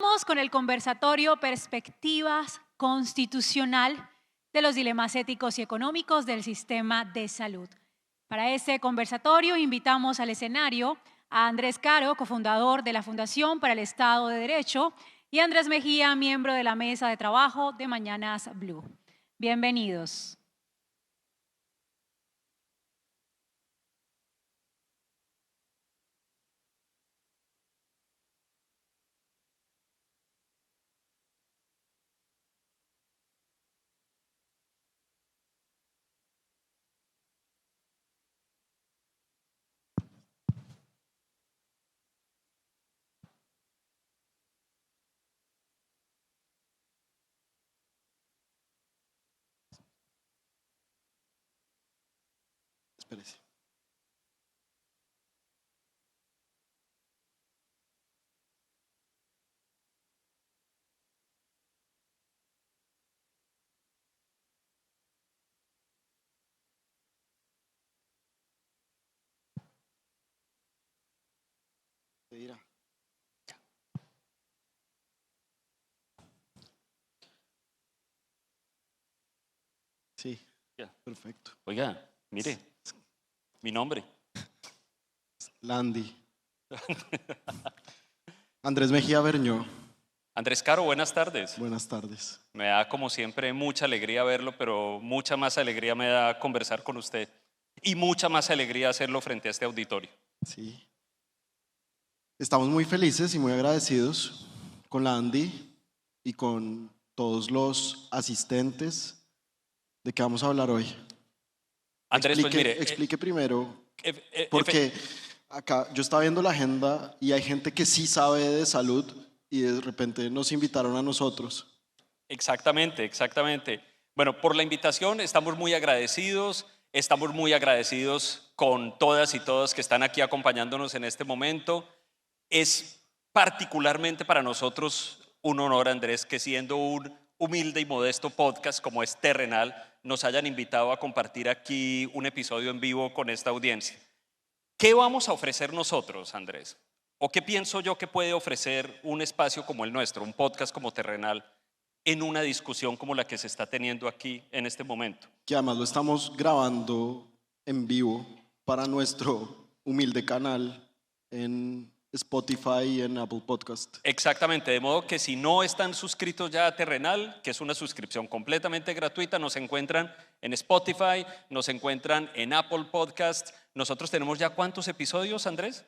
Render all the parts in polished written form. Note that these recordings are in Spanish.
Vamos con el conversatorio Perspectivas Constitucional de los dilemas éticos y económicos del sistema de salud. Para este conversatorio invitamos al escenario a Andrés Caro, cofundador de la Fundación para el Estado de Derecho, y Andrés Mejía, miembro de la mesa de trabajo de Mañanas Blue. Bienvenidos. Espérese. ¿Qué dirá? Sí, Ya. perfecto. Oiga, mire, mi nombre. Landy. Andrés Mejía Berñó. Andrés Caro, buenas tardes. Buenas tardes. Me da como siempre mucha alegría verlo, pero mucha más alegría me da conversar con usted y mucha más alegría hacerlo frente a este auditorio. Sí. Estamos muy felices y muy agradecidos con Landy y con todos los asistentes de que vamos a hablar hoy. Andrés, pues mire, Explique primero, porque acá yo estaba viendo la agenda y hay gente que sí sabe de salud y de repente nos invitaron a nosotros. exactamente. Bueno, por la invitación estamos muy agradecidos con todas y todos que están aquí acompañándonos en este momento. Es particularmente para nosotros un honor, Andrés, que siendo un humilde y modesto podcast como es Terrenal, nos hayan invitado a compartir aquí un episodio en vivo con esta audiencia. ¿Qué vamos a ofrecer nosotros, Andrés? ¿O qué pienso yo que puede ofrecer un espacio como el nuestro, un podcast como Terrenal, en una discusión como la que se está teniendo aquí en este momento? Que además lo estamos grabando en vivo para nuestro humilde canal en Spotify y en Apple Podcast. Exactamente, de modo que si no están suscritos ya a Terrenal, que es una suscripción completamente gratuita, nos encuentran en Spotify, nos encuentran en Apple Podcast. Nosotros tenemos ya ¿cuántos episodios, Andrés?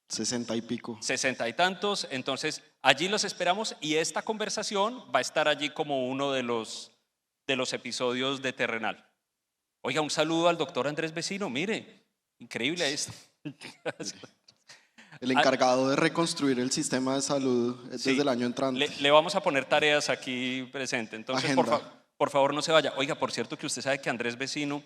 60 y pico. 60 y tantos, entonces allí los esperamos y esta conversación va a estar allí como uno de los episodios de Terrenal. Oiga, un saludo al doctor Andrés Vecino, mire, increíble esto. El encargado de reconstruir el sistema de salud desde el año entrante. Le vamos a poner tareas aquí presente, entonces por favor no se vaya. Oiga, por cierto que usted sabe que Andrés Vecino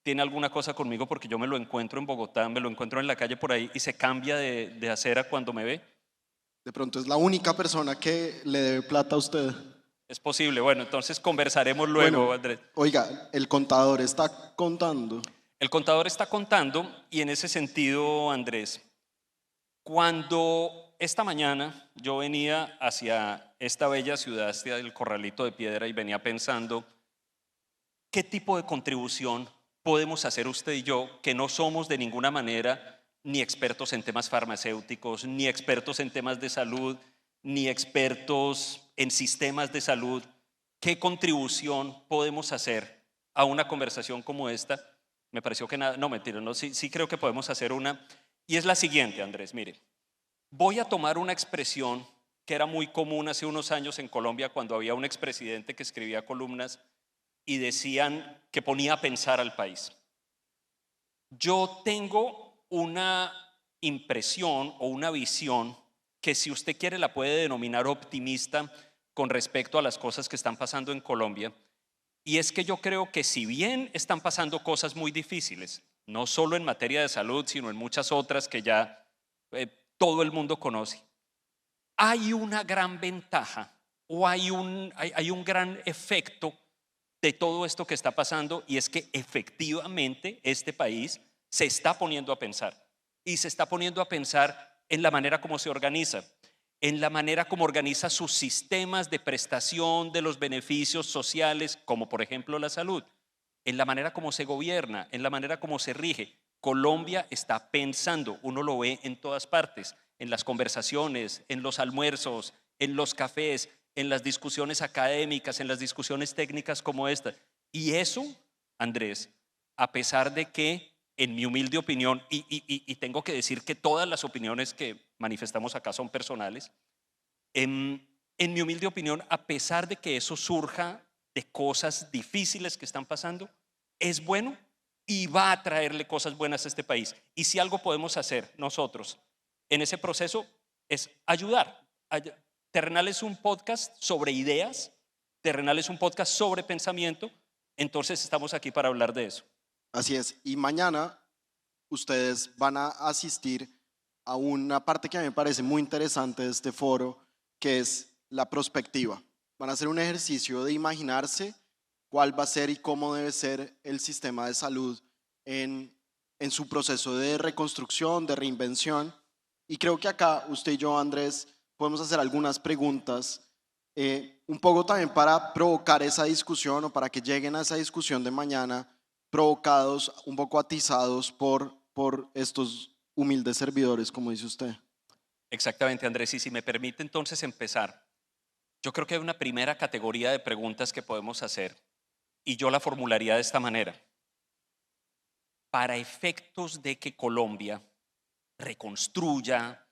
tiene alguna cosa conmigo porque yo me lo encuentro en Bogotá, me lo encuentro en la calle por ahí y se cambia de acera cuando me ve. De pronto es la única persona que le debe plata a usted. Es posible, bueno, entonces conversaremos luego, Bueno, Andrés. oiga, el contador está contando. El contador está contando y en ese sentido, Andrés, cuando esta mañana yo venía hacia esta bella ciudad, hacia el Corralito de Piedra, y venía pensando, ¿qué tipo de contribución podemos hacer usted y yo, que no somos de ninguna manera ni expertos en temas farmacéuticos, ni expertos en temas de salud, ni expertos en sistemas de salud? ¿Qué contribución podemos hacer a una conversación como esta? Me pareció que nada, no, mentira, no, sí creo que podemos hacer una, y es la siguiente, Andrés, mire, voy a tomar una expresión que era muy común hace unos años en Colombia cuando había un expresidente que escribía columnas y decían que ponía a pensar al país. Yo tengo una impresión o una visión que, si usted quiere, la puede denominar optimista con respecto a las cosas que están pasando en Colombia, y es que yo creo que, si bien están pasando cosas muy difíciles, no solo en materia de salud, sino en muchas otras que ya todo el mundo conoce, hay una gran ventaja o hay un gran efecto de todo esto que está pasando, y es que efectivamente este país se está poniendo a pensar, y se está poniendo a pensar en la manera como se organiza. en la manera como organiza sus sistemas de prestación de los beneficios sociales, como por ejemplo la salud, en la manera como se gobierna, en la manera como se rige. Colombia está pensando, uno lo ve en todas partes, en las conversaciones, en los almuerzos, en los cafés, en las discusiones académicas, en las discusiones técnicas como esta. Y eso, Andrés, a pesar de que, en mi humilde opinión, y tengo que decir que todas las opiniones que manifestamos acá son personales, en mi humilde opinión, a pesar de que eso surja de cosas difíciles que están pasando, es bueno y va a traerle cosas buenas a este país. Y si algo podemos hacer nosotros en ese proceso es ayudar. Terrenal es un podcast sobre ideas, Terrenal es un podcast sobre pensamiento, entonces estamos aquí para hablar de eso. Así es. Y mañana ustedes van a asistir a una parte que a mí me parece muy interesante de este foro, que es la prospectiva. Van a hacer un ejercicio de imaginarse cuál va a ser y cómo debe ser el sistema de salud en su proceso de reconstrucción, de reinvención. Y creo que acá usted y yo, Andrés, podemos hacer algunas preguntas, un poco también para provocar esa discusión o para que lleguen a esa discusión de mañana provocados, un poco atizados por estos humildes servidores, como dice usted. Exactamente, Andrés. Y si me permite entonces empezar, yo creo que hay una primera categoría de preguntas que podemos hacer y yo la formularía de esta manera. Para efectos de que Colombia reconstruya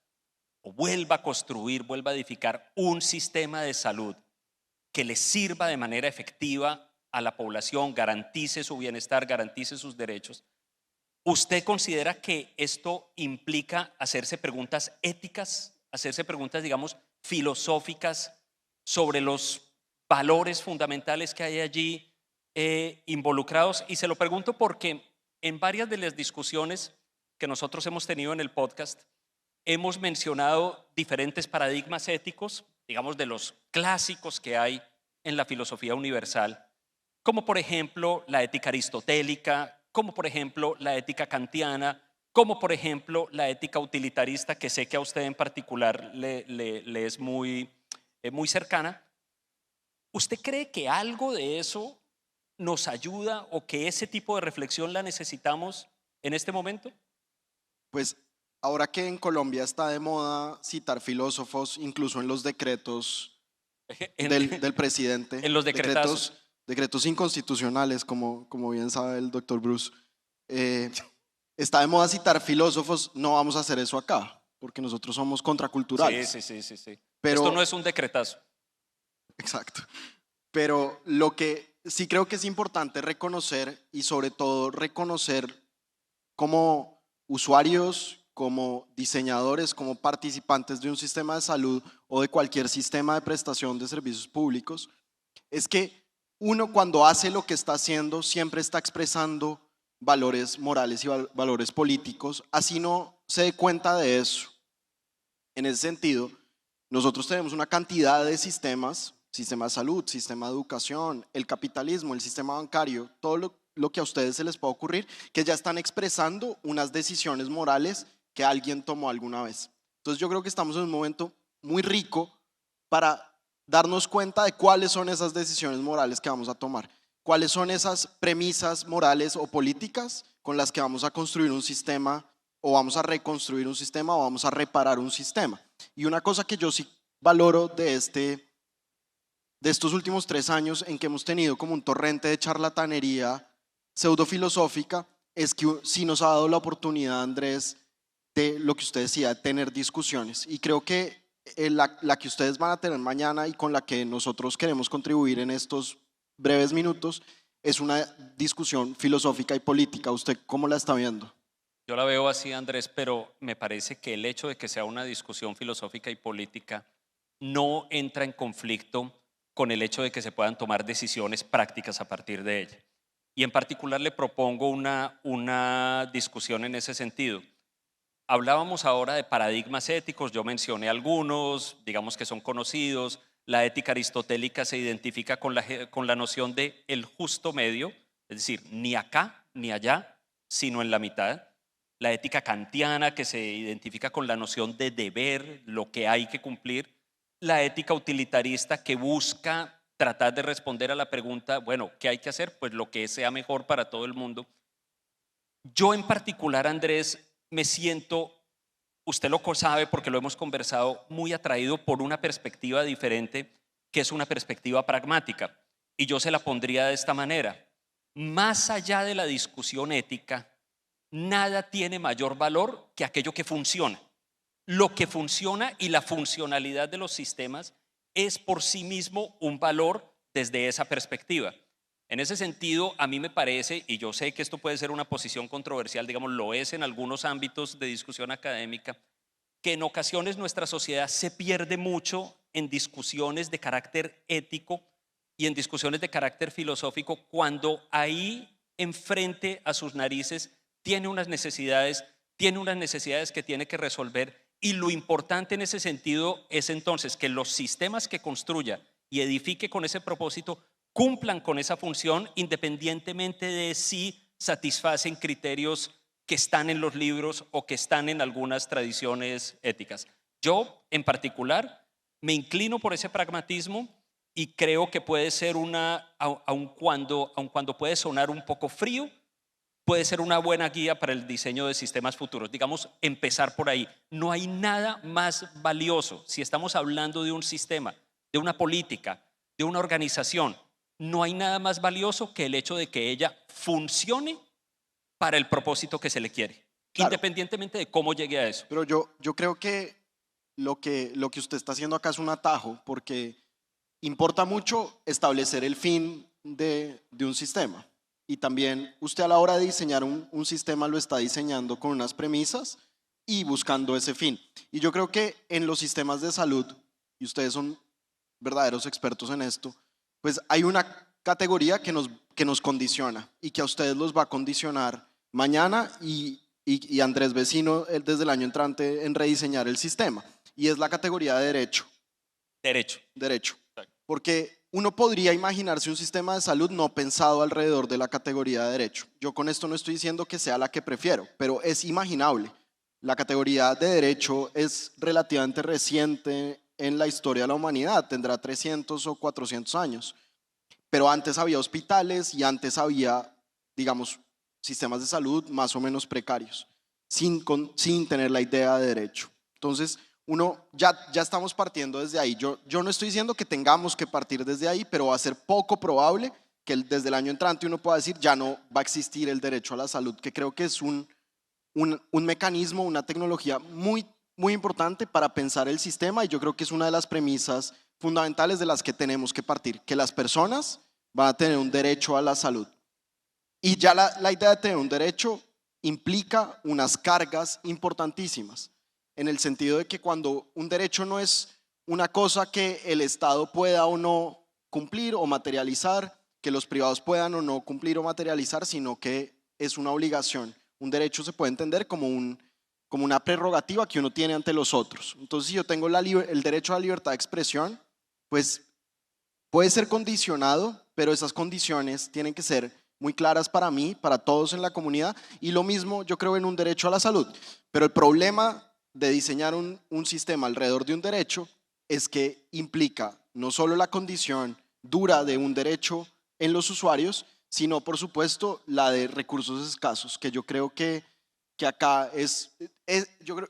o vuelva a construir, vuelva a edificar un sistema de salud que le sirva de manera efectiva a la población, garantice su bienestar, garantice sus derechos, ¿usted considera que esto implica hacerse preguntas éticas, hacerse preguntas, digamos, filosóficas sobre los valores fundamentales que hay allí involucrados? Y se lo pregunto porque en varias de las discusiones que nosotros hemos tenido en el podcast, hemos mencionado diferentes paradigmas éticos, digamos, de los clásicos que hay en la filosofía universal, como por ejemplo la ética aristotélica, como por ejemplo la ética kantiana, como por ejemplo la ética utilitarista, que sé que a usted en particular le es muy cercana. ¿Usted cree que algo de eso nos ayuda o que ese tipo de reflexión la necesitamos en este momento? Pues ahora que en Colombia está de moda citar filósofos, incluso en los decretos del presidente, En los decretazos. decretos inconstitucionales, como bien sabe el doctor Bruce, está de moda citar filósofos. No vamos a hacer eso acá, porque nosotros somos contraculturales. Sí. Pero, esto no es un decretazo. Exacto. Pero lo que sí creo que es importante reconocer, y sobre todo reconocer como usuarios, como diseñadores, como participantes de un sistema de salud o de cualquier sistema de prestación de servicios públicos, es que uno, cuando hace lo que está haciendo, siempre está expresando valores morales y valores políticos, así no se dé cuenta de eso. En ese sentido, nosotros tenemos una cantidad de sistemas, sistema de salud, sistema de educación, el capitalismo, el sistema bancario, todo lo que a ustedes se les pueda ocurrir, que ya están expresando unas decisiones morales que alguien tomó alguna vez. Entonces yo creo que estamos en un momento muy rico para darnos cuenta de cuáles son esas decisiones morales que vamos a tomar, cuáles son esas premisas morales o políticas con las que vamos a construir un sistema, o vamos a reconstruir un sistema, o vamos a reparar un sistema. Y una cosa que yo sí valoro de estos últimos 3 años, en que hemos tenido como un torrente de charlatanería pseudofilosófica, es que sí nos ha dado la oportunidad, Andrés, de lo que usted decía, de tener discusiones. Y creo que la que ustedes van a tener mañana y con la que nosotros queremos contribuir en estos breves minutos es una discusión filosófica y política. ¿Usted cómo la está viendo? Yo la veo así, Andrés, pero me parece que el hecho de que sea una discusión filosófica y política no entra en conflicto con el hecho de que se puedan tomar decisiones prácticas a partir de ella. Y en particular le propongo una discusión en ese sentido. Hablábamos ahora de paradigmas éticos, yo mencioné algunos, digamos que son conocidos. La ética aristotélica se identifica con la noción de el justo medio, es decir, ni acá ni allá, sino en la mitad. la ética kantiana que se identifica con la noción de deber, lo que hay que cumplir, la ética utilitarista que busca tratar de responder a la pregunta, bueno, ¿qué hay que hacer? Pues lo que sea mejor para todo el mundo. Yo en particular, Andrés, me siento, usted lo sabe porque lo hemos conversado, muy atraído por una perspectiva diferente, que es una perspectiva pragmática. Y yo se la pondría de esta manera. Más allá de la discusión ética, nada tiene mayor valor que aquello que funciona. Lo que funciona y la funcionalidad de los sistemas es por sí mismo un valor desde esa perspectiva. En ese sentido, a mí me parece, y yo sé que esto puede ser una posición controversial, digamos, lo es en algunos ámbitos de discusión académica, que en ocasiones nuestra sociedad se pierde mucho en discusiones de carácter ético y en discusiones de carácter filosófico cuando ahí enfrente a sus narices tiene unas necesidades que tiene que resolver, y lo importante en ese sentido es entonces que los sistemas que construya y edifique con ese propósito cumplan con esa función independientemente de si satisfacen criterios que están en los libros o que están en algunas tradiciones éticas. Yo en particular me inclino por ese pragmatismo y creo que puede ser aun cuando puede sonar un poco frío, puede ser una buena guía para el diseño de sistemas futuros. Digamos, empezar por ahí. No hay nada más valioso si estamos hablando de un sistema, de una política, de una organización. No hay nada más valioso que el hecho de que ella funcione para el propósito que se le quiere, Claro. independientemente de cómo llegue a eso. Pero yo creo que lo que usted está haciendo acá es un atajo, porque importa mucho establecer el fin de un sistema. Y también usted a la hora de diseñar un sistema lo está diseñando con unas premisas y buscando ese fin. Y yo creo que en los sistemas de salud, y ustedes son verdaderos expertos en esto, pues hay una categoría que nos condiciona y que a ustedes los va a condicionar mañana y Andrés Vecino desde el año entrante en rediseñar el sistema. Y es la categoría de derecho. Derecho. Porque uno podría imaginarse un sistema de salud no pensado alrededor de la categoría de derecho. Yo con esto no estoy diciendo que sea la que prefiero, pero es imaginable. La categoría de derecho es relativamente reciente en la historia de la humanidad, tendrá 300 o 400 años. Pero antes había hospitales y antes había, digamos, sistemas de salud más o menos precarios, sin tener la idea de derecho. Entonces, ya estamos partiendo desde ahí. Yo no estoy diciendo que tengamos que partir desde ahí, pero va a ser poco probable que desde el año entrante uno pueda decir ya no va a existir el derecho a la salud, que creo que es un mecanismo, una tecnología muy, muy importante para pensar el sistema, y yo creo que es una de las premisas fundamentales de las que tenemos que partir, que las personas van a tener un derecho a la salud. Y ya la idea de tener un derecho implica unas cargas importantísimas, en el sentido de que cuando un derecho no es una cosa que el Estado pueda o no cumplir o materializar, que los privados puedan o no cumplir o materializar, sino que es una obligación. Un derecho se puede entender como una prerrogativa que uno tiene ante los otros. Entonces, si yo tengo el derecho a la libertad de expresión, pues puede ser condicionado, pero esas condiciones tienen que ser muy claras para mí, para todos en la comunidad, y lo mismo yo creo en un derecho a la salud. Pero el problema de diseñar un sistema alrededor de un derecho es que implica no solo la condición dura de un derecho en los usuarios, sino por supuesto la de recursos escasos, que yo creo que acá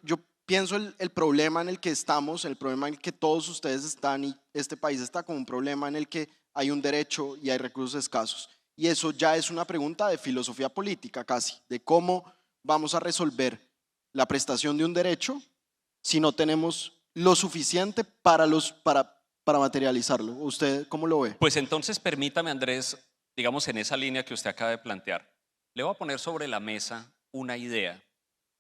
yo pienso el problema en el que estamos, el problema en el que todos ustedes están y este país está, como un problema en el que hay un derecho y hay recursos escasos. Y eso ya es una pregunta de filosofía política casi, de cómo vamos a resolver la prestación de un derecho si no tenemos lo suficiente para materializarlo. ¿Usted cómo lo ve? Pues entonces permítame, Andrés, digamos en esa línea que usted acaba de plantear, le voy a poner sobre la mesa una idea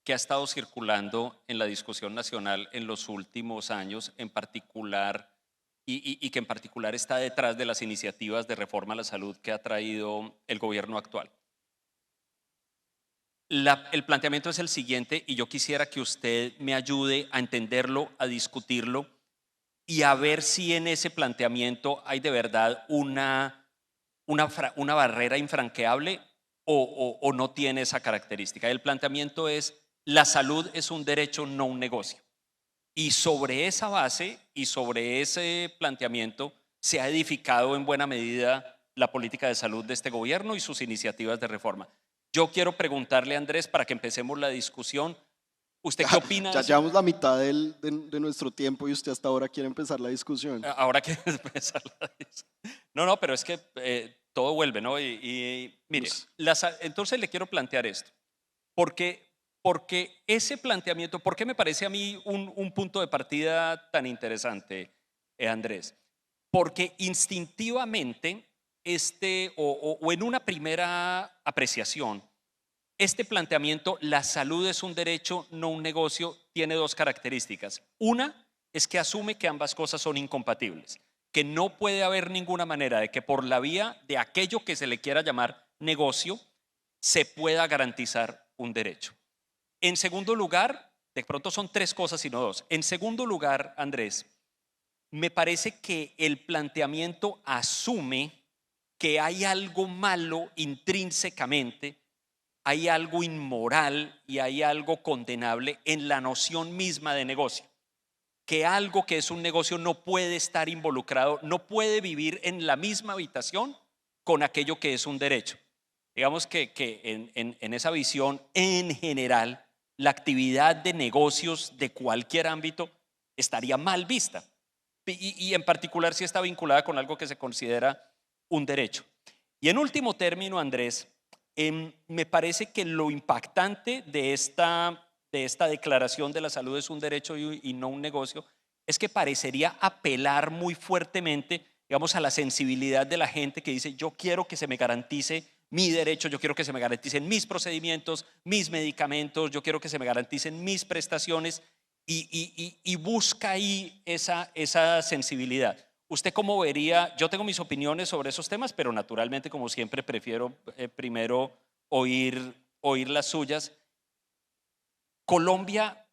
que ha estado circulando en la discusión nacional en los últimos años, en particular, y que en particular está detrás de las iniciativas de reforma a la salud que ha traído el gobierno actual. El planteamiento es el siguiente, y yo quisiera que usted me ayude a entenderlo, a discutirlo y a ver si en ese planteamiento hay de verdad una barrera infranqueable o no tiene esa característica. El planteamiento es: la salud es un derecho, no un negocio. Y sobre esa base y sobre ese planteamiento se ha edificado en buena medida la política de salud de este gobierno y sus iniciativas de reforma. Yo quiero preguntarle a Andrés, para que empecemos la discusión, ¿usted qué opina? Ya llevamos la mitad de nuestro tiempo y usted hasta ahora quiere empezar la discusión. Ahora quiere empezar la discusión. No, pero es que todo vuelve, ¿no? Mire, entonces le quiero plantear esto. Porque ese planteamiento, ¿por qué me parece a mí un punto de partida tan interesante, Andrés? Porque instintivamente, o en una primera apreciación, este planteamiento, la salud es un derecho, no un negocio, tiene dos características. Una es que asume que ambas cosas son incompatibles, que no puede haber ninguna manera de que por la vía de aquello que se le quiera llamar negocio se pueda garantizar un derecho. En segundo lugar, de pronto son tres cosas y no dos. En segundo lugar, Andrés, me parece que el planteamiento asume que hay algo malo intrínsecamente, hay algo inmoral y hay algo condenable en la noción misma de negocio. Que algo que es un negocio no puede estar involucrado, no puede vivir en la misma habitación con aquello que es un derecho. Digamos que en esa visión, en general, la actividad de negocios de cualquier ámbito estaría mal vista. Y en particular si está vinculada con algo que se considera un derecho. Y en último término, Andrés, me parece que lo impactante de esta declaración de la salud es un derecho y no un negocio, es que parecería apelar muy fuertemente, digamos, a la sensibilidad de la gente que dice: yo quiero que se me garantice mi derecho, yo quiero que se me garanticen mis procedimientos, mis medicamentos, yo quiero que se me garanticen mis prestaciones, y busca ahí esa sensibilidad. ¿Usted cómo vería? Yo tengo mis opiniones sobre esos temas, pero naturalmente, como siempre, prefiero primero oír las suyas. ¿Colombia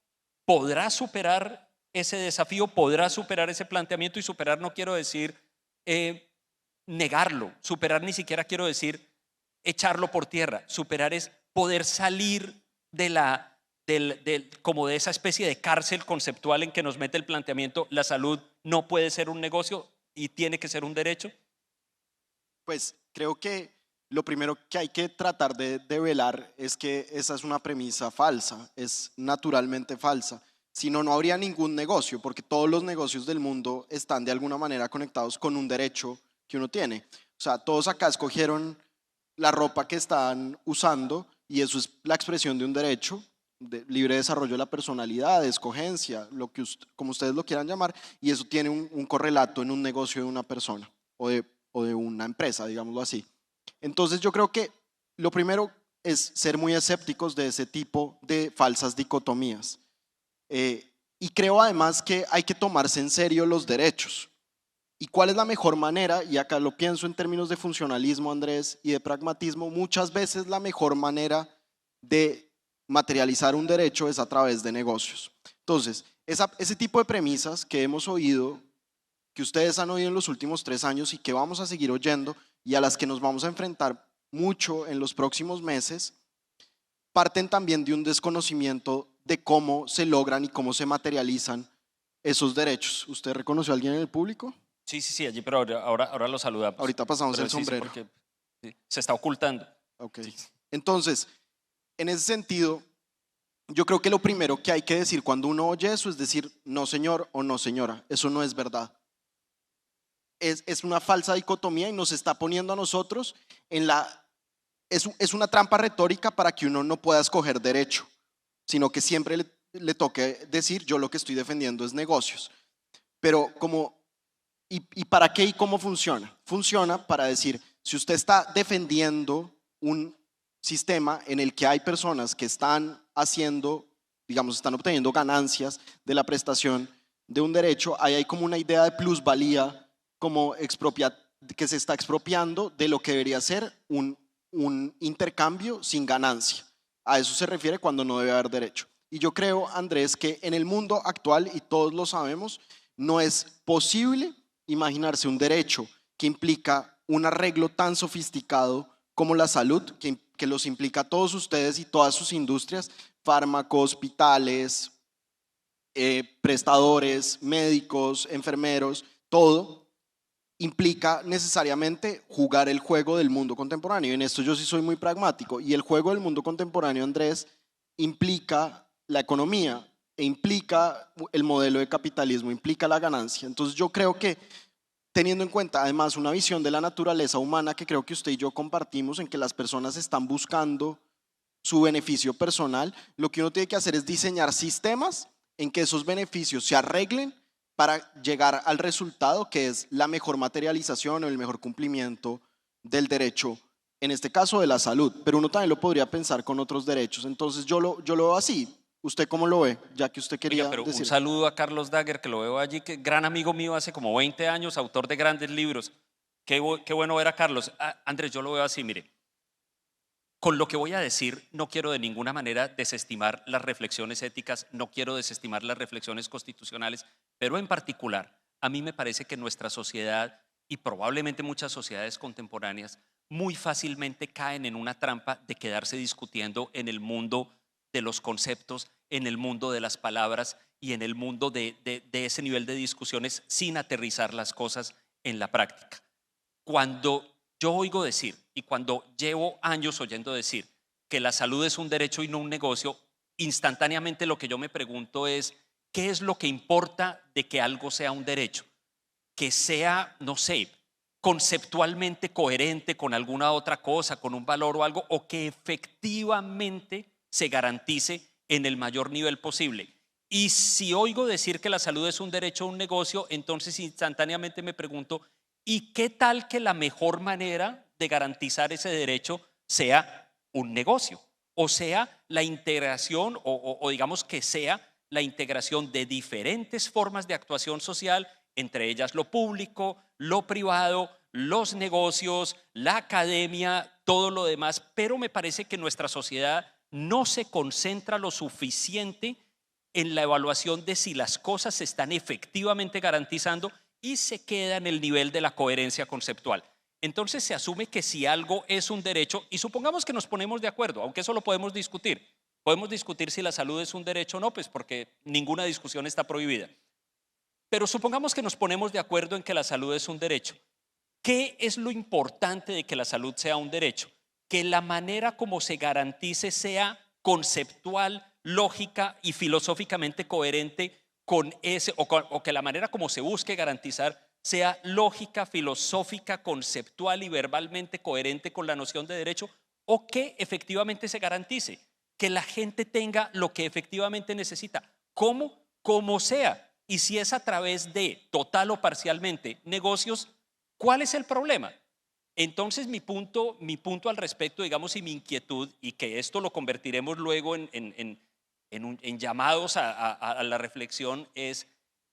podrá superar ese desafío? ¿Podrá superar ese planteamiento? Y superar no quiero decir negarlo, superar ni siquiera quiero decir echarlo por tierra. Superar es poder salir como de esa especie de cárcel conceptual en que nos mete el planteamiento: la salud no puede ser un negocio y tiene que ser un derecho. Pues creo que lo primero que hay que tratar de develar es que esa es una premisa falsa, es naturalmente falsa. Si no, no habría ningún negocio, porque todos los negocios del mundo están de alguna manera conectados con un derecho que uno tiene. O sea, todos acá escogieron la ropa que están usando y eso es la expresión de un derecho de libre desarrollo de la personalidad, de escogencia, como ustedes lo quieran llamar, y eso tiene un correlato en un negocio de una persona o de una empresa, digámoslo así. Entonces yo creo que lo primero es ser muy escépticos de ese tipo de falsas dicotomías. Y creo además que hay que tomarse en serio los derechos. ¿Y cuál es la mejor manera? Y acá lo pienso en términos de funcionalismo, Andrés, y de pragmatismo. Muchas veces la mejor manera de materializar un derecho es a través de negocios. Entonces, ese tipo de premisas que hemos oído, que ustedes han oído en los últimos 3 años y que vamos a seguir oyendo y a las que nos vamos a enfrentar mucho en los próximos meses, parten también de un desconocimiento de cómo se logran y cómo se materializan esos derechos. ¿Usted reconoció a alguien en el público? Sí, allí, pero ahora lo saludamos. Ahorita pasamos el sombrero. Sí, porque se está ocultando. Ok. Sí. Entonces, en ese sentido, yo creo que lo primero que hay que decir cuando uno oye eso es decir no señor o no señora. Eso no es verdad. Es una falsa dicotomía y nos está poniendo a nosotros es una trampa retórica para que uno no pueda escoger derecho, sino que siempre le toque decir yo lo que estoy defendiendo es negocios. Pero ¿y para qué y cómo funciona? Funciona para decir, si usted está defendiendo un sistema en el que hay personas que están están obteniendo ganancias de la prestación de un derecho, ahí hay como una idea de plusvalía, que se está expropiando de lo que debería ser un intercambio sin ganancia. A eso se refiere cuando no debe haber derecho. Y yo creo, Andrés, que en el mundo actual, y todos lo sabemos, no es posible imaginarse un derecho que implica un arreglo tan sofisticado como la salud, que que los implica a todos ustedes y todas sus industrias, fármacos, hospitales, prestadores, médicos, enfermeros, todo, implica necesariamente jugar el juego del mundo contemporáneo. Y en esto yo sí soy muy pragmático. Y el juego del mundo contemporáneo, Andrés, implica la economía e implica el modelo de capitalismo, implica la ganancia. Entonces yo creo que teniendo en cuenta además una visión de la naturaleza humana que creo que usted y yo compartimos, en que las personas están buscando su beneficio personal, lo que uno tiene que hacer es diseñar sistemas en que esos beneficios se arreglen para llegar al resultado que es la mejor materialización o el mejor cumplimiento del derecho, en este caso de la salud, pero uno también lo podría pensar con otros derechos. Entonces yo lo veo así. ¿Usted cómo lo ve? Ya que usted quería Oiga, pero decir. un saludo a Carlos Dagger, que lo veo allí, que gran amigo mío hace como 20 años, autor de grandes libros. Qué bueno ver a Carlos. Andrés, yo lo veo así, mire. Con lo que voy a decir, no quiero de ninguna manera desestimar las reflexiones éticas, no quiero desestimar las reflexiones constitucionales, pero en particular, a mí me parece que nuestra sociedad y probablemente muchas sociedades contemporáneas muy fácilmente caen en una trampa de quedarse discutiendo en el mundo de los conceptos, en el mundo de las palabras y en el mundo de ese nivel de discusiones sin aterrizar las cosas en la práctica. Cuando yo oigo decir, y cuando llevo años oyendo decir que la salud es un derecho y no un negocio, instantáneamente lo que yo me pregunto es, ¿qué es lo que importa de que algo sea un derecho? Que sea, no sé, conceptualmente coherente con alguna otra cosa, con un valor o algo, o que efectivamente se garantice en el mayor nivel posible. Y si oigo decir que la salud es un derecho o un negocio, entonces instantáneamente me pregunto, ¿y qué tal que la mejor manera de garantizar ese derecho sea un negocio? O sea, la integración, o digamos que sea la integración de diferentes formas de actuación social, entre ellas lo público, lo privado, los negocios, la academia, todo lo demás, pero me parece que nuestra sociedad no se concentra lo suficiente en la evaluación de si las cosas se están efectivamente garantizando y se queda en el nivel de la coherencia conceptual. Entonces se asume que si algo es un derecho, y supongamos que nos ponemos de acuerdo, aunque eso lo podemos discutir si la salud es un derecho o no, pues porque ninguna discusión está prohibida. Pero supongamos que nos ponemos de acuerdo en que la salud es un derecho. ¿Qué es lo importante de que la salud sea un derecho? Que la manera como se garantice sea conceptual, lógica y filosóficamente coherente con ese, o que la manera como se busque garantizar sea lógica, filosófica, conceptual y verbalmente coherente con la noción de derecho, o que efectivamente se garantice que la gente tenga lo que efectivamente necesita. ¿Cómo? Como sea. Y si es a través de, total o parcialmente, negocios, ¿cuál es el problema? Entonces mi punto al respecto, digamos, y mi inquietud, y que esto lo convertiremos luego en llamados a la reflexión, es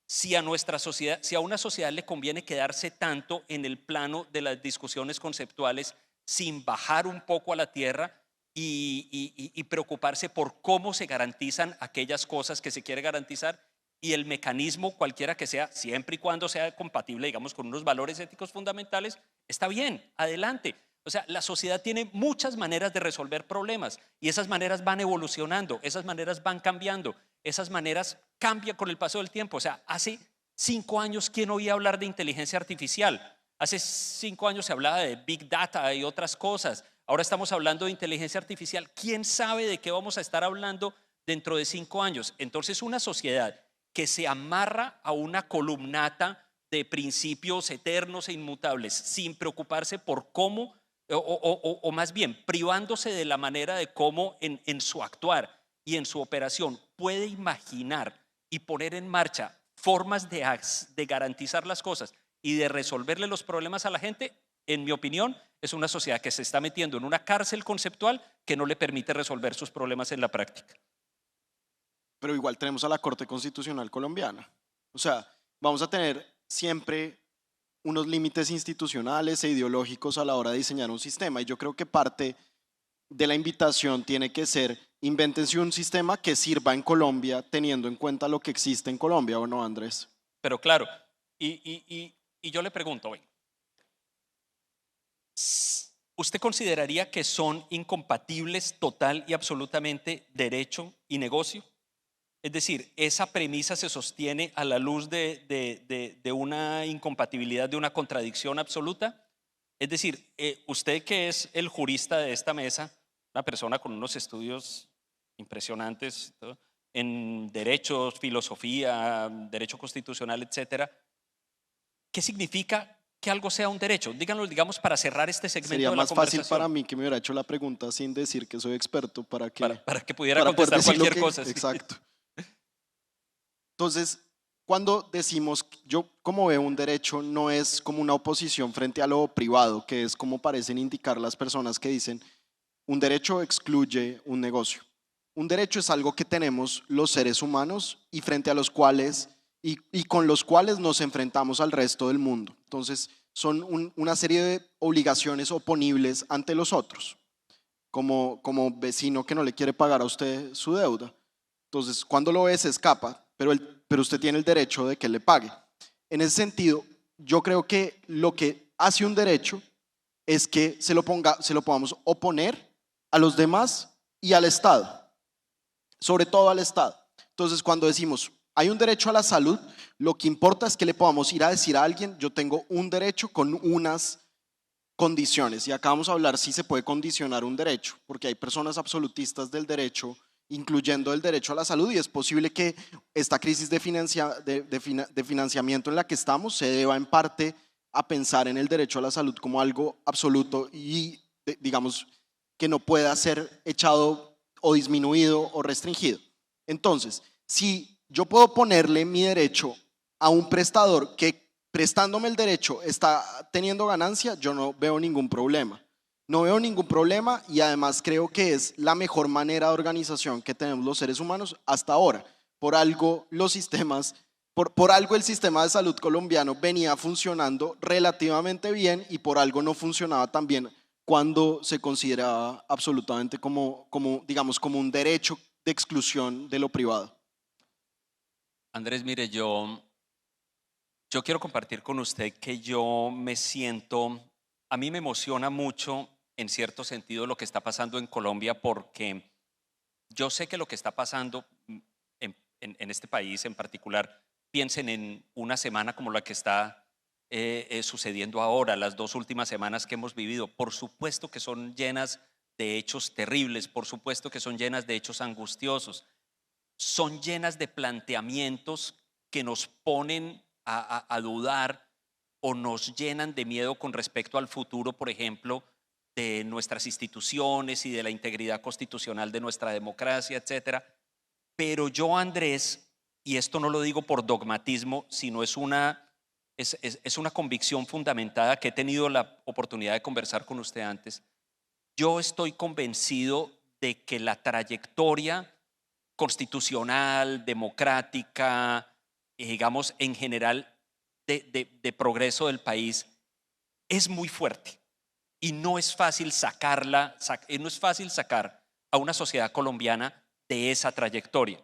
si a nuestra sociedad, si a una sociedad le conviene quedarse tanto en el plano de las discusiones conceptuales sin bajar un poco a la tierra y preocuparse por cómo se garantizan aquellas cosas que se quiere garantizar, y el mecanismo, cualquiera que sea, siempre y cuando sea compatible, digamos, con unos valores éticos fundamentales, está bien, adelante. O sea, la sociedad tiene muchas maneras de resolver problemas y esas maneras van evolucionando, esas maneras van cambiando, esas maneras cambian con el paso del tiempo. O sea, hace 5 años, ¿quién oía hablar de inteligencia artificial? Hace 5 años se hablaba de Big Data y otras cosas. Ahora estamos hablando de inteligencia artificial. ¿Quién sabe de qué vamos a estar hablando dentro de 5 años? Entonces, una sociedad que se amarra a una columnata de principios eternos e inmutables, sin preocuparse por cómo, o más bien privándose de la manera de cómo en su actuar y en su operación puede imaginar y poner en marcha formas de garantizar las cosas y de resolverle los problemas a la gente, en mi opinión, es una sociedad que se está metiendo en una cárcel conceptual que no le permite resolver sus problemas en la práctica. Pero igual tenemos a la Corte Constitucional colombiana. O sea, vamos a tener siempre unos límites institucionales e ideológicos a la hora de diseñar un sistema. Y yo creo que parte de la invitación tiene que ser, invéntense un sistema que sirva en Colombia teniendo en cuenta lo que existe en Colombia, ¿o no, Andrés? Pero claro, y yo le pregunto, ¿Usted consideraría que son incompatibles total y absolutamente derecho y negocio? Es decir, esa premisa se sostiene a la luz de una incompatibilidad, de una contradicción absoluta. Es decir, usted que es el jurista de esta mesa, una persona con unos estudios impresionantes, ¿no?, en derechos, filosofía, derecho constitucional, etcétera, ¿qué significa que algo sea un derecho? Díganlo, digamos, para cerrar este segmento Sería de la más fácil conversación, para mí que me hubiera hecho la pregunta sin decir que soy experto para que pudiera para poder contestar decir lo cualquier que... cosa. Sí. Exacto. Entonces, cuando decimos, yo como veo un derecho, no es como una oposición frente a lo privado, que es como parecen indicar las personas que dicen, un derecho excluye un negocio. Un derecho es algo que tenemos los seres humanos y frente a los cuales y con los cuales nos enfrentamos al resto del mundo. Entonces, son una serie de obligaciones oponibles ante los otros, como vecino que no le quiere pagar a usted su deuda. Entonces, cuando lo ve, se escapa, pero usted tiene el derecho de que le pague. En ese sentido, yo creo que lo que hace un derecho es que se lo podamos oponer a los demás y al Estado, sobre todo al Estado. Entonces, cuando decimos hay un derecho a la salud, lo que importa es que le podamos ir a decir a alguien, yo tengo un derecho con unas condiciones. Y acá vamos a hablar si se puede condicionar un derecho, porque hay personas absolutistas del derecho, incluyendo el derecho a la salud, y es posible que esta crisis de financiamiento en la que estamos se deba en parte a pensar en el derecho a la salud como algo absoluto y, digamos, que no pueda ser echado o disminuido o restringido. Entonces, si yo puedo ponerle mi derecho a un prestador que prestándome el derecho está teniendo ganancia, yo no veo ningún problema. No veo ningún problema y además creo que es la mejor manera de organización que tenemos los seres humanos hasta ahora. Por algo los sistemas, por algo el sistema de salud colombiano venía funcionando relativamente bien y por algo no funcionaba tan bien cuando se consideraba absolutamente digamos, como un derecho de exclusión de lo privado. Andrés, mire, yo quiero compartir con usted que yo me siento, a mí me emociona mucho en cierto sentido lo que está pasando en Colombia, porque yo sé que lo que está pasando en este país en particular, piensen en una semana como la que está sucediendo ahora, las 2 últimas semanas que hemos vivido, por supuesto que son llenas de hechos terribles, por supuesto que son llenas de hechos angustiosos, son llenas de planteamientos que nos ponen a dudar o nos llenan de miedo con respecto al futuro, por ejemplo, de nuestras instituciones y de la integridad constitucional de nuestra democracia, etcétera. Pero yo, Andrés, y esto no lo digo por dogmatismo, sino es una convicción fundamentada que he tenido la oportunidad de conversar con usted antes. Yo estoy convencido de que la trayectoria constitucional, democrática, digamos, en general, de progreso del país es muy fuerte y no es fácil no es fácil sacar a una sociedad colombiana de esa trayectoria,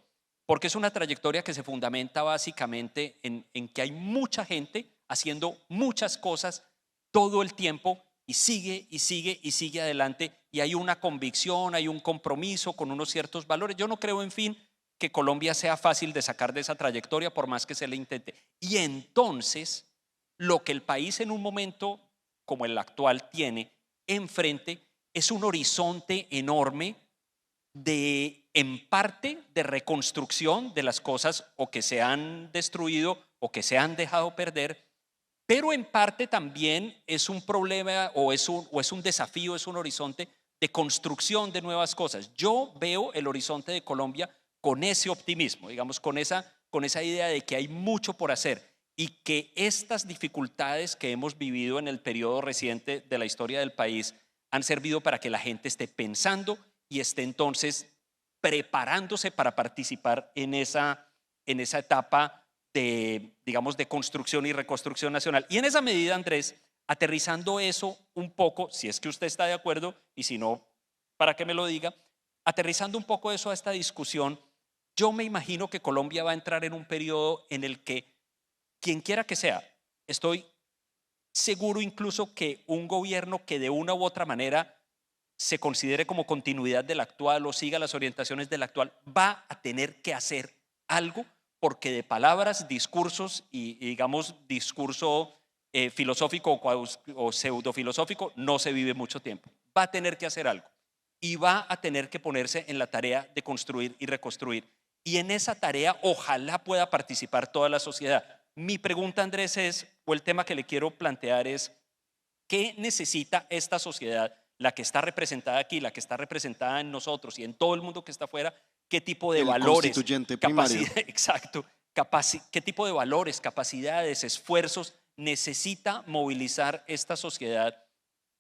porque es una trayectoria que se fundamenta básicamente en que hay mucha gente haciendo muchas cosas todo el tiempo y sigue y sigue y sigue adelante, y hay una convicción, hay un compromiso con unos ciertos valores. Yo no creo, en fin, que Colombia sea fácil de sacar de esa trayectoria por más que se le intente. Y entonces, lo que el país en un momento como el actual tiene enfrente es un horizonte enorme en parte, de reconstrucción de las cosas o que se han destruido o que se han dejado perder, pero en parte también es un problema o es un desafío, es un horizonte de construcción de nuevas cosas. Yo veo el horizonte de Colombia con ese optimismo, digamos, con esa idea de que hay mucho por hacer y que estas dificultades que hemos vivido en el periodo reciente de la historia del país han servido para que la gente esté pensando y esté entonces preparándose para participar en esa etapa de, digamos, de construcción y reconstrucción nacional. Y en esa medida, Andrés, aterrizando eso un poco, si es que usted está de acuerdo, y si no, para que me lo diga, aterrizando un poco eso a esta discusión, yo me imagino que Colombia va a entrar en un periodo en el que, quien quiera que sea, estoy seguro incluso que un gobierno que de una u otra manera se considere como continuidad del actual o siga las orientaciones del actual, va a tener que hacer algo, porque de palabras, discursos y digamos discurso filosófico o pseudofilosófico no se vive mucho tiempo. Va a tener que hacer algo y va a tener que ponerse en la tarea de construir y reconstruir. Y en esa tarea ojalá pueda participar toda la sociedad. Mi pregunta, Andrés, o el tema que le quiero plantear es, ¿qué necesita esta sociedad, la que está representada aquí, la que está representada en nosotros y en todo el mundo que está afuera? ¿Qué tipo de El valores, constituyente primario. exacto, qué tipo de valores, capacidades, esfuerzos necesita movilizar esta sociedad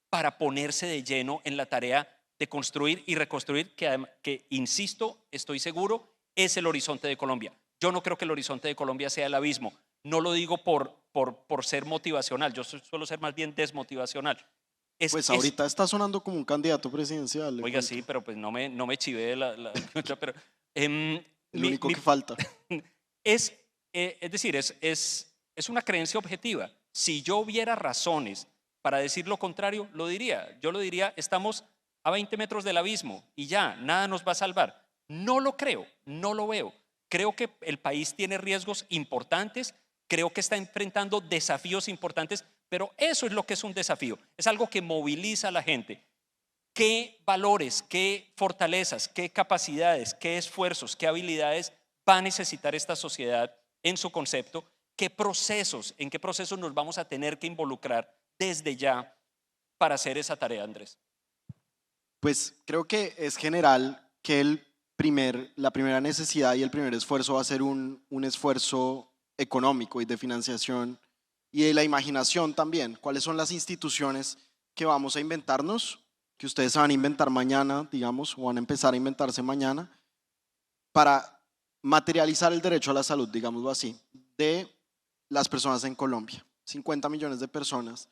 para ponerse de lleno en la tarea de construir y reconstruir, que insisto, estoy seguro, es el horizonte de Colombia? Yo no creo que el horizonte de Colombia sea el abismo. No lo digo por ser motivacional, yo suelo ser más bien desmotivacional. Pues ahorita está sonando como un candidato presidencial. Le Oiga, cuento. sí, pero pues no me chivé la pero El único que falta. es decir, es una creencia objetiva. Si yo hubiera razones para decir lo contrario, lo diría. Yo lo diría, estamos a 20 metros del abismo y ya, nada nos va a salvar. No lo creo, no lo veo. Creo que el país tiene riesgos importantes, creo que está enfrentando desafíos importantes, pero eso es lo que es un desafío. Es algo que moviliza a la gente. ¿Qué valores, qué fortalezas, qué capacidades, qué esfuerzos, qué habilidades va a necesitar esta sociedad en su concepto? ¿En qué procesos nos vamos a tener que involucrar desde ya para hacer esa tarea, Andrés? Pues creo que es general que la primera necesidad y el primer esfuerzo va a ser un esfuerzo económico y de financiación y de la imaginación también. ¿Cuáles son las instituciones que vamos a inventarnos, que ustedes se van a inventar mañana, digamos, o van a empezar a inventarse mañana, para materializar el derecho a la salud, digámoslo así, de las personas en Colombia? 50 millones de personas.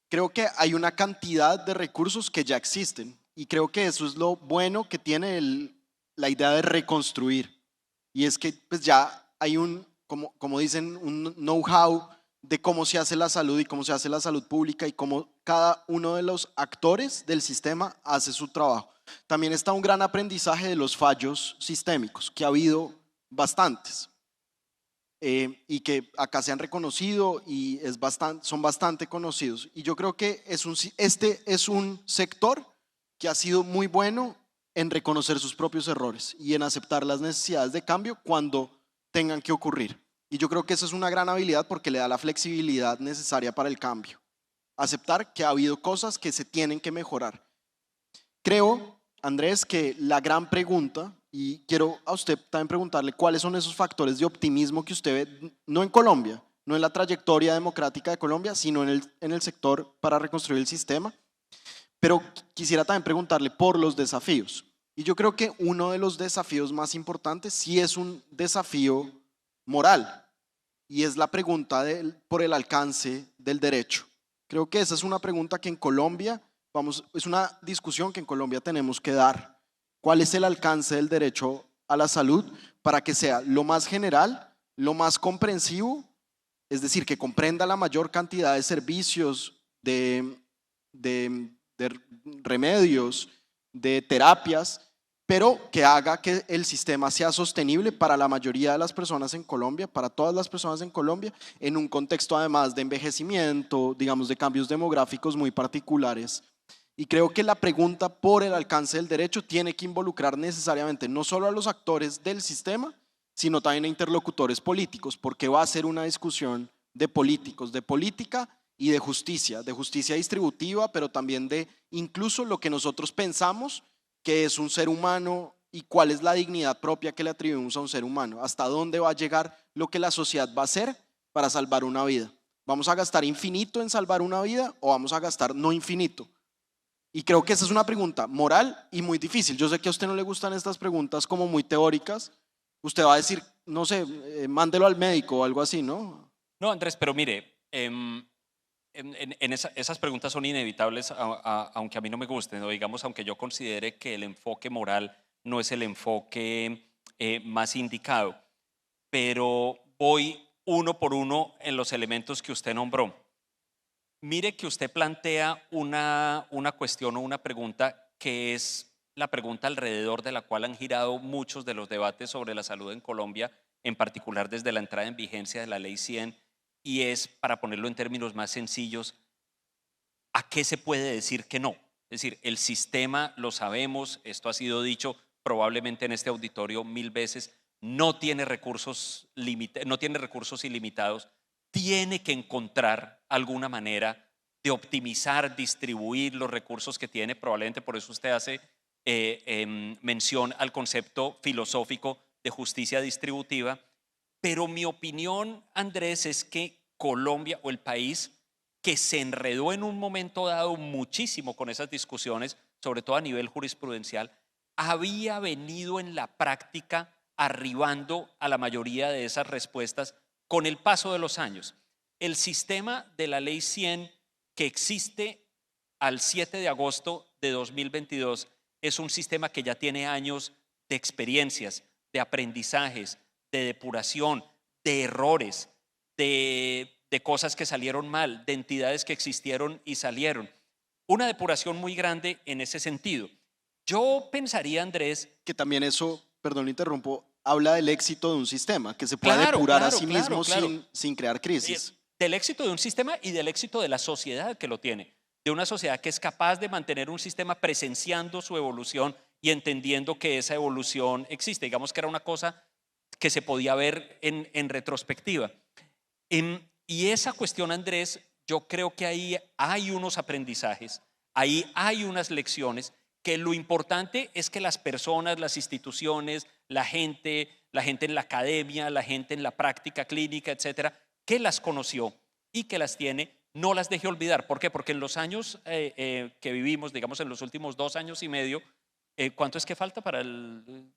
Creo que hay una cantidad de recursos que ya existen y creo que eso es lo bueno que tiene la idea de reconstruir. Y es que pues ya hay como dicen, un know-how de cómo se hace la salud y cómo se hace la salud pública y cómo cada uno de los actores del sistema hace su trabajo. También está un gran aprendizaje de los fallos sistémicos, que ha habido bastantes. Y que acá se han reconocido y son bastante conocidos. Y yo creo que este es un sector que ha sido muy bueno en reconocer sus propios errores y en aceptar las necesidades de cambio cuando tengan que ocurrir. Y yo creo que esa es una gran habilidad porque le da la flexibilidad necesaria para el cambio. Aceptar que ha habido cosas que se tienen que mejorar. Creo, Andrés, que la gran pregunta, y quiero a usted también preguntarle cuáles son esos factores de optimismo que usted ve, no en Colombia, no en la trayectoria democrática de Colombia, sino en el sector para reconstruir el sistema. Pero quisiera también preguntarle por los desafíos. Y yo creo que uno de los desafíos más importantes sí es un desafío moral, y es la pregunta por el alcance del derecho. Creo que esa es una pregunta que en Colombia, es una discusión que en Colombia tenemos que dar. ¿Cuál es el alcance del derecho a la salud para que sea lo más general, lo más comprensivo, es decir, que comprenda la mayor cantidad de servicios, de remedios, de terapias, pero que haga que el sistema sea sostenible para la mayoría de las personas en Colombia, para todas las personas en Colombia, en un contexto además de envejecimiento, digamos, de cambios demográficos muy particulares? Y creo que la pregunta por el alcance del derecho tiene que involucrar necesariamente no solo a los actores del sistema, sino también a interlocutores políticos, porque va a ser una discusión de políticos, de política y de justicia distributiva, pero también de incluso lo que nosotros pensamos que es un ser humano y cuál es la dignidad propia que le atribuimos a un ser humano, hasta dónde va a llegar lo que la sociedad va a hacer para salvar una vida. ¿Vamos a gastar infinito en salvar una vida o vamos a gastar no infinito? Y creo que esa es una pregunta moral y muy difícil. Yo sé que a usted no le gustan estas preguntas como muy teóricas. Usted va a decir, no sé, mándelo al médico o algo así, ¿no? No, Andrés, pero mire, esas preguntas son inevitables, aunque a mí no me gusten, o digamos, aunque yo considere que el enfoque moral no es el enfoque más indicado, pero voy uno por uno en los elementos que usted nombró. Mire que usted plantea una cuestión o una pregunta que es la pregunta alrededor de la cual han girado muchos de los debates sobre la salud en Colombia, en particular desde la entrada en vigencia de la Ley 100, y es, para ponerlo en términos más sencillos, ¿a qué se puede decir que no? Es decir, el sistema, lo sabemos, esto ha sido dicho probablemente en este auditorio 1000 veces, no tiene recursos ilimitados, tiene que encontrar alguna manera de optimizar, distribuir los recursos que tiene. Probablemente por eso usted hace mención al concepto filosófico de justicia distributiva. Pero mi opinión, Andrés, es que Colombia o el país que se enredó en un momento dado muchísimo con esas discusiones, sobre todo a nivel jurisprudencial, había venido en la práctica arribando a la mayoría de esas respuestas con el paso de los años. El sistema de la Ley 100 que existe al 7 de agosto de 2022 es un sistema que ya tiene años de experiencias, de aprendizajes, de depuración, de errores, de cosas que salieron mal, de entidades que existieron y salieron. Una depuración muy grande en ese sentido. Yo pensaría, Andrés, Que también eso, perdón, interrumpo, habla del éxito de un sistema, que se pueda depurar a sí mismo sin crear crisis. del éxito de un sistema y del éxito de la sociedad que lo tiene, de una sociedad que es capaz de mantener un sistema presenciando su evolución y entendiendo que esa evolución existe. Digamos que era una cosa que se podía ver en retrospectiva. Y esa cuestión, Andrés, yo creo que ahí hay unos aprendizajes, ahí hay unas lecciones, que lo importante es que las personas, las instituciones, la gente en la academia, la gente en la práctica clínica, etcétera, que las conoció y que las tiene, no las deje olvidar. ¿Por qué? Porque en los años que vivimos, digamos en los últimos 2 años y medio, ¿cuánto es que falta para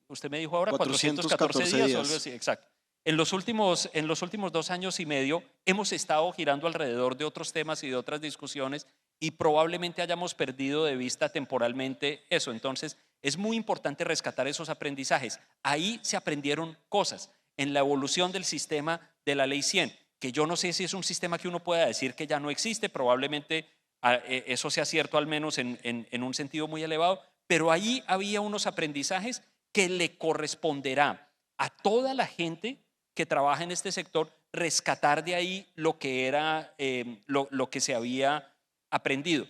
usted me dijo ahora? 414 días. O algo así, exacto. En los últimos 2 años y medio hemos estado girando alrededor de otros temas y de otras discusiones y probablemente hayamos perdido de vista temporalmente eso. Entonces es muy importante rescatar esos aprendizajes. Ahí se aprendieron cosas en la evolución del sistema de la Ley 100, que yo no sé si es un sistema que uno pueda decir que ya no existe, probablemente eso sea cierto al menos en un sentido muy elevado, pero ahí había unos aprendizajes que le corresponderá a toda la gente que trabaja en este sector rescatar de ahí lo que era lo que se había aprendido.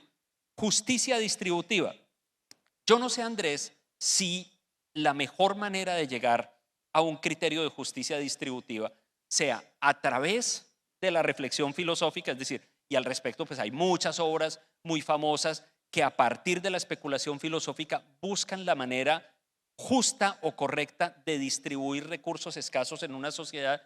Justicia distributiva. Yo no sé, Andrés, si la mejor manera de llegar a un criterio de justicia distributiva sea a través de la reflexión filosófica, es decir, y al respecto pues hay muchas obras muy famosas que a partir de la especulación filosófica buscan la manera justa o correcta de distribuir recursos escasos en una sociedad,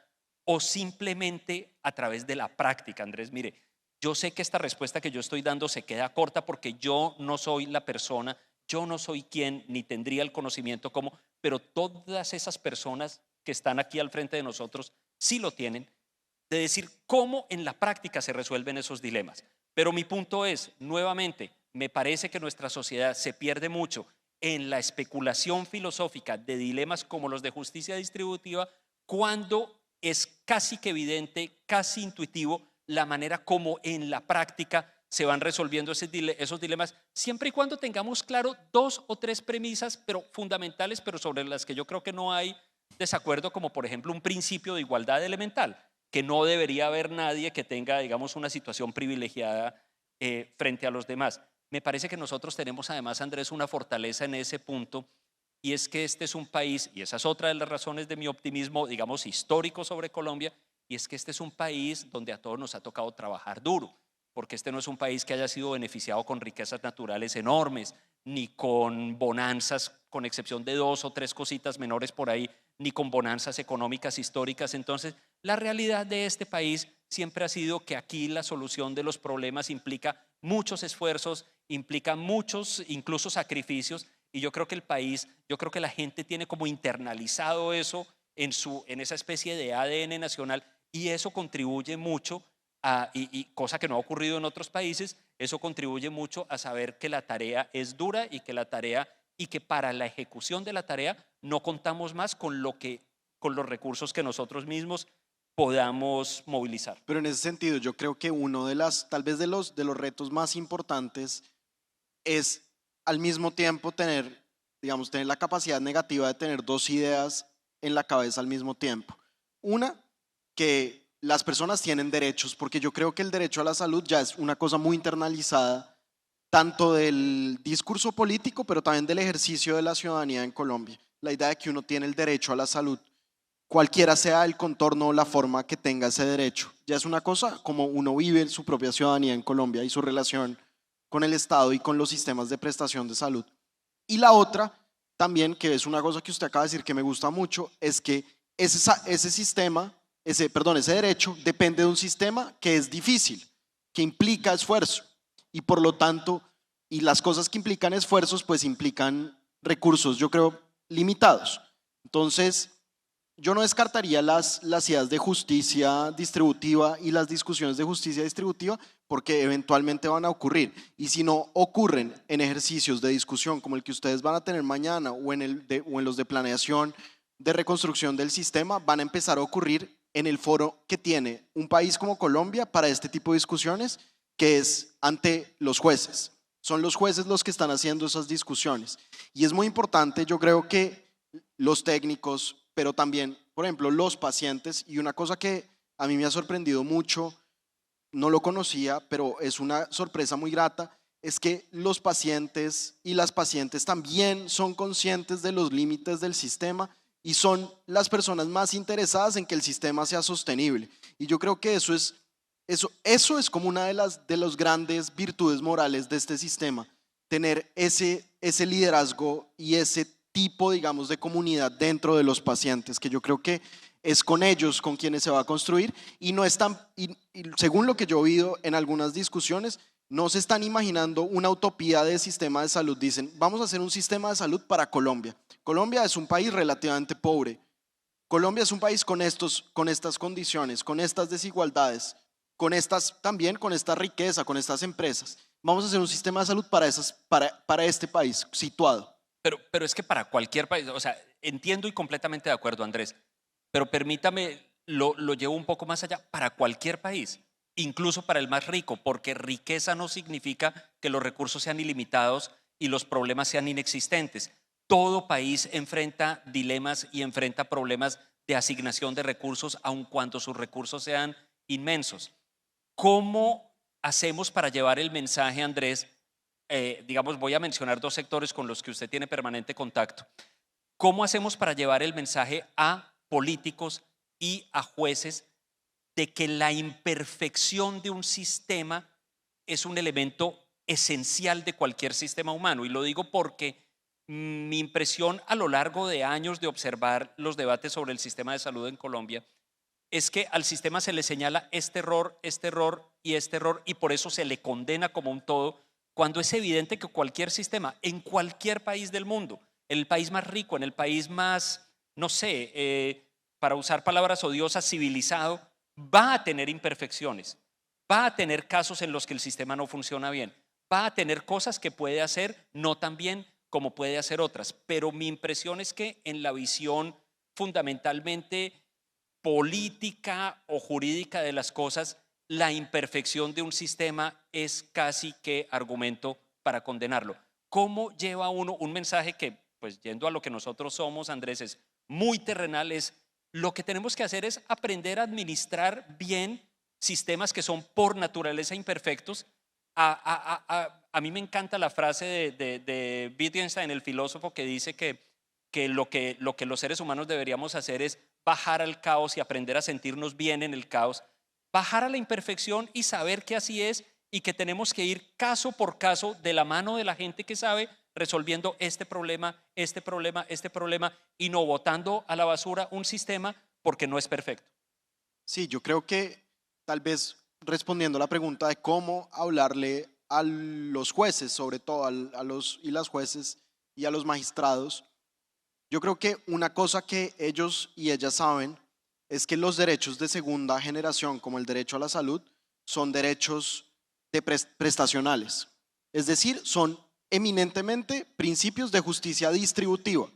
o simplemente a través de la práctica. Andrés, mire, yo sé que esta respuesta que yo estoy dando se queda corta porque yo no soy la persona, yo no soy quien ni tendría el conocimiento como, pero todas esas personas que están aquí al frente de nosotros sí lo tienen, de decir cómo en la práctica se resuelven esos dilemas. Pero mi punto es, nuevamente, me parece que nuestra sociedad se pierde mucho en la especulación filosófica de dilemas como los de justicia distributiva, cuando es casi que evidente, casi intuitivo, la manera como en la práctica se van resolviendo esos dilemas, siempre y cuando tengamos claro 2 o 3 premisas, pero fundamentales, pero sobre las que yo creo que no hay desacuerdo, como por ejemplo un principio de igualdad elemental, que no debería haber nadie que tenga, digamos, una situación privilegiada frente a los demás. Me parece que nosotros tenemos además, Andrés, una fortaleza en ese punto, y es que este es un país, y esa es otra de las razones de mi optimismo, digamos, histórico sobre Colombia, y es que este es un país donde a todos nos ha tocado trabajar duro, porque este no es un país que haya sido beneficiado con riquezas naturales enormes, ni con bonanzas, con excepción de 2 o 3 cositas menores por ahí, ni con bonanzas económicas históricas. Entonces, la realidad de este país siempre ha sido que aquí la solución de los problemas implica muchos esfuerzos, implica muchos incluso sacrificios, y yo creo que el país, yo creo que la gente tiene como internalizado eso en esa especie de ADN nacional, y eso contribuye mucho y cosa que no ha ocurrido en otros países, eso contribuye mucho a saber que la tarea es dura y que para la ejecución de la tarea no contamos más con los recursos que nosotros mismos podamos movilizar. Pero en ese sentido, yo creo que uno de tal vez de los retos más importantes es al mismo tiempo tener la capacidad negativa de tener dos ideas en la cabeza al mismo tiempo. Una, que las personas tienen derechos, porque yo creo que el derecho a la salud ya es una cosa muy internalizada, tanto del discurso político, pero también del ejercicio de la ciudadanía en Colombia. La idea de que uno tiene el derecho a la salud, cualquiera sea el contorno o la forma que tenga ese derecho. Ya es una cosa como uno vive su propia ciudadanía en Colombia y su relación con el Estado y con los sistemas de prestación de salud. Y la otra, también, que es una cosa que usted acaba de decir que me gusta mucho, es que ese derecho depende de un sistema que es difícil, que implica esfuerzo. Y por lo tanto, y las cosas que implican esfuerzos, pues implican recursos, yo creo, limitados. Entonces, yo no descartaría las ideas de justicia distributiva y las discusiones de justicia distributiva porque eventualmente van a ocurrir. Y si no ocurren en ejercicios de discusión como el que ustedes van a tener mañana o en los de planeación de reconstrucción del sistema, van a empezar a ocurrir en el foro que tiene un país como Colombia para este tipo de discusiones, que es ante los jueces. Son los jueces los que están haciendo esas discusiones. Y es muy importante, yo creo que los técnicos, pero también, por ejemplo, los pacientes, y una cosa que a mí me ha sorprendido mucho, no lo conocía, pero es una sorpresa muy grata, es que los pacientes y las pacientes también son conscientes de los límites del sistema y son las personas más interesadas en que el sistema sea sostenible. Y yo creo que eso es como una de las grandes virtudes morales de este sistema, tener ese liderazgo y ese tipo, digamos, de comunidad dentro de los pacientes, que yo creo que es con ellos con quienes se va a construir y no están, y según lo que yo he oído en algunas discusiones, no se están imaginando una utopía de sistema de salud. Dicen, vamos a hacer un sistema de salud para Colombia. Colombia es un país relativamente pobre. Colombia es un país con estas condiciones, con estas desigualdades, también con esta riqueza, con estas empresas. Vamos a hacer un sistema de salud para este país situado. Pero es que para cualquier país, o sea, entiendo y completamente de acuerdo, Andrés, pero permítame, lo llevo un poco más allá, para cualquier país, incluso para el más rico, porque riqueza no significa que los recursos sean ilimitados y los problemas sean inexistentes. Todo país enfrenta dilemas y enfrenta problemas de asignación de recursos, aun cuando sus recursos sean inmensos. ¿Cómo hacemos para llevar el mensaje, Andrés? Digamos, voy a mencionar dos sectores con los que usted tiene permanente contacto. ¿Cómo hacemos para llevar el mensaje a políticos y a jueces de que la imperfección de un sistema es un elemento esencial de cualquier sistema humano? Y lo digo porque mi impresión a lo largo de años de observar los debates sobre el sistema de salud en Colombia es que al sistema se le señala este error y por eso se le condena como un todo, cuando es evidente que cualquier sistema, en cualquier país del mundo, en el país más rico, en el país más, no sé, para usar palabras odiosas, civilizado, va a tener imperfecciones, va a tener casos en los que el sistema no funciona bien, va a tener cosas que puede hacer no tan bien como puede hacer otras, pero mi impresión es que en la visión fundamentalmente política o jurídica de las cosas, la imperfección de un sistema es casi que argumento para condenarlo. ¿Cómo lleva uno un mensaje que, pues yendo a lo que nosotros somos, Andrés, es muy terrenal? Es lo que tenemos que hacer es aprender a administrar bien sistemas que son por naturaleza imperfectos. A mí me encanta la frase de Wittgenstein, el filósofo, que dice que lo que los seres humanos deberíamos hacer es bajar al caos y aprender a sentirnos bien en el caos, bajar a la imperfección y saber que así es y que tenemos que ir caso por caso de la mano de la gente que sabe, resolviendo este problema y no botando a la basura un sistema porque no es perfecto. Sí, yo creo que tal vez respondiendo a la pregunta de cómo hablarle a los jueces, sobre todo a los y las jueces y a los magistrados, yo creo que una cosa que ellos y ellas saben es que los derechos de segunda generación, como el derecho a la salud, son derechos prestacionales. Es decir, son eminentemente principios de justicia distributiva.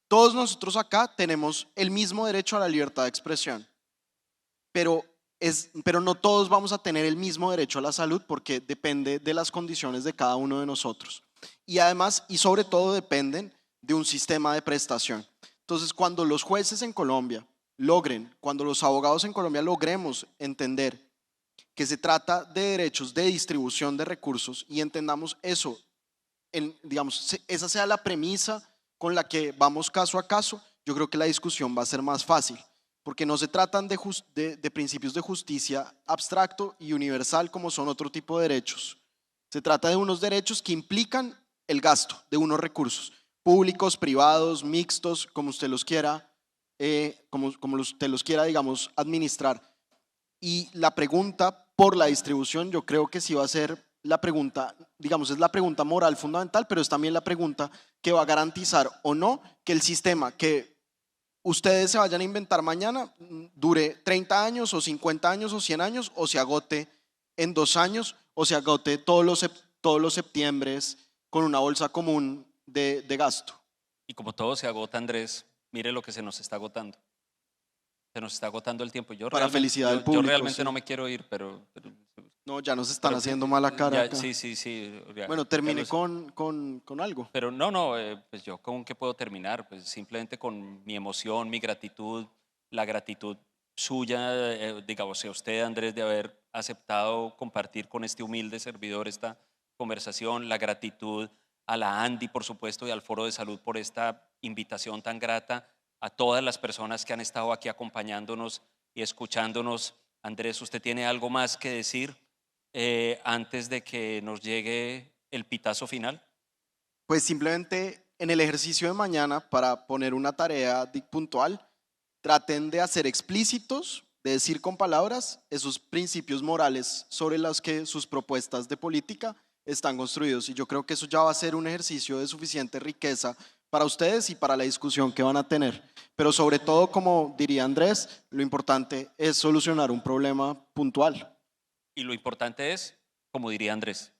Todos nosotros acá tenemos el mismo derecho a la libertad de expresión. pero, pero no todos vamos a tener el mismo derecho a la salud porque depende de las condiciones de cada uno de nosotros. Y además, y sobre todo, dependen de un sistema de prestación. Entonces, cuando los jueces en Colombia cuando los abogados en Colombia logremos entender que se trata de derechos de distribución de recursos y entendamos eso, digamos, esa sea la premisa con la que vamos caso a caso, yo creo que la discusión va a ser más fácil, porque no se tratan de principios de justicia abstracto y universal como son otro tipo de derechos. Se trata de unos derechos que implican el gasto de unos recursos públicos, privados, mixtos, como usted los quiera, usted los quiera, digamos, administrar. Y la pregunta por la distribución, yo creo que sí va a ser la pregunta, digamos, es la pregunta moral fundamental, pero es también la pregunta que va a garantizar o no que el sistema que ustedes se vayan a inventar mañana dure 30 años o 50 años o 100 años o se agote en 2 años o se agote todos los septiembres con una bolsa común de gasto. Y como todo se agota, Andrés, mire lo que se nos está agotando. Se nos está agotando el tiempo. Para felicidad del público. Yo realmente sí. no me quiero ir, pero no, ya nos están haciendo mala cara. Ya, sí. Ya, bueno, termine con algo. Pero pues yo con qué puedo terminar, pues simplemente con mi emoción, mi gratitud, la gratitud suya, digamos, a usted, Andrés, de haber aceptado compartir con este humilde servidor esta conversación, la gratitud a la Andy, por supuesto, y al Foro de Salud por esta invitación tan grata, a todas las personas que han estado aquí acompañándonos y escuchándonos. Andrés, ¿usted tiene algo más que decir antes de que nos llegue el pitazo final? Pues simplemente en el ejercicio de mañana, para poner una tarea puntual, traten de hacer explícitos, de decir con palabras esos principios morales sobre los que sus propuestas de política están construidos. Y yo creo que eso ya va a ser un ejercicio de suficiente riqueza para ustedes y para la discusión que van a tener. Pero sobre todo, como diría Andrés, lo importante es solucionar un problema puntual. Y lo importante es, como diría Andrés,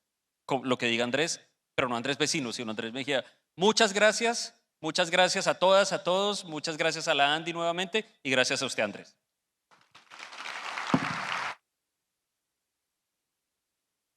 lo que diga Andrés, pero no Andrés Vecino, sino Andrés Mejía. Muchas gracias a todas, a todos, muchas gracias a la Andy nuevamente y gracias a usted, Andrés.